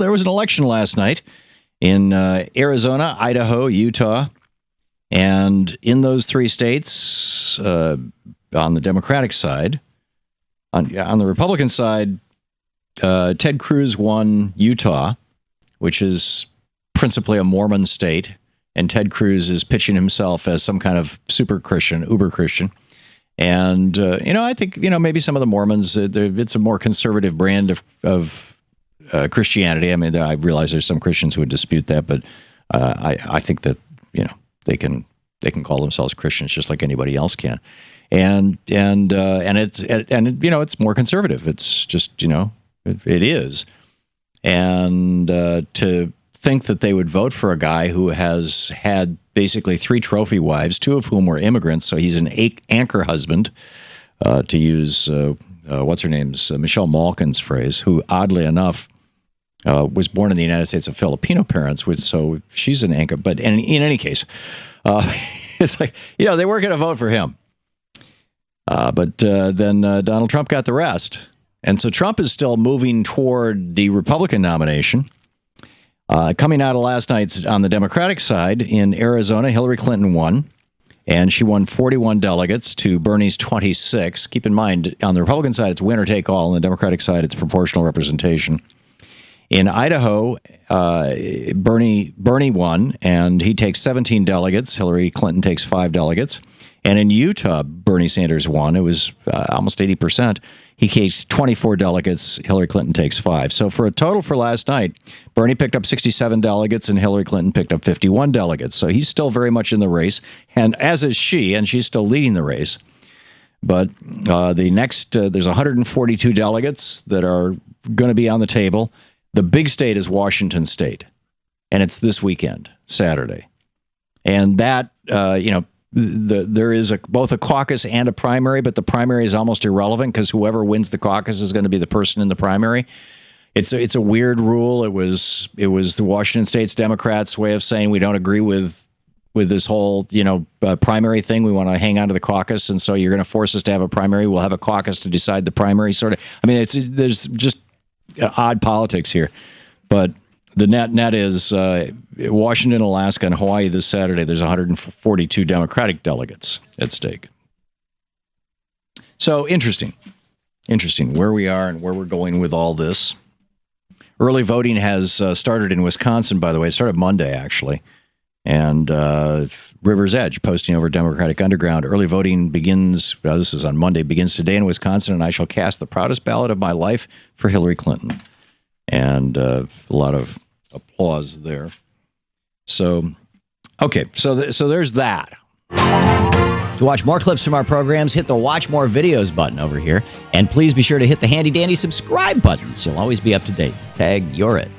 there was an election last night in Arizona, Idaho, Utah, and in those three states, on the Democratic side, on the Republican side, Ted Cruz won Utah, which is principally a Mormon state, and Ted Cruz is pitching himself as some kind of super Christian, uber Christian. And, I think, maybe some of the Mormons, it's a more conservative brand of Christianity. I mean, I realize there's some Christians who would dispute that, but I think that, they can call themselves Christians just like anybody else can. And it's more conservative. It's just, it is. And to think that they would vote for a guy who has had basically 3 trophy wives, 2 of whom were immigrants, so he's an anchor husband, to use what's her name's Michelle Malkin's phrase, who oddly enough was born in the United States of Filipino parents, so she's an anchor. But in any case, it's like, they weren't going to vote for him. But then Donald Trump got the rest. And so Trump is still moving toward the Republican nomination. Coming out of last night's on the Democratic side in Arizona, Hillary Clinton won, and she won 41 delegates to Bernie's 26. Keep in mind, on the Republican side, it's winner take all. On the Democratic side, it's proportional representation. In Idaho, Bernie won, and he takes 17 delegates. Hillary Clinton takes 5 delegates. And in Utah, Bernie Sanders won. It was almost 80%. He takes 24 delegates. Hillary Clinton takes 5. So for a total for last night, Bernie picked up 67 delegates and Hillary Clinton picked up 51 delegates. So he's still very much in the race, and as is she, and she's still leading the race. But the next, there's 142 delegates that are going to be on the table. The big state is Washington State, and it's this weekend, Saturday. And that, there is both a caucus and a primary, but the primary is almost irrelevant because whoever wins the caucus is going to be the person in the primary. It's a weird rule. It was the Washington State's Democrats' way of saying we don't agree with this whole primary thing. We want to hang on to the caucus, and so you're going to force us to have a primary. We'll have a caucus to decide the primary. Sort of. I mean, there's just odd politics here, but the net is Washington, Alaska, and Hawaii this Saturday. There's 142 Democratic delegates at stake. So interesting where we are and where we're going with all this. Early voting has started in Wisconsin, by the way. It started Monday, actually. And River's Edge posting over Democratic Underground. Early voting begins, this was on Monday, begins today in Wisconsin, and I shall cast the proudest ballot of my life for Hillary Clinton. And a lot of applause there. So, okay, so there's that. To watch more clips from our programs, hit the Watch More Videos button over here. And please be sure to hit the handy-dandy subscribe button so you'll always be up to date. Tag, you're it.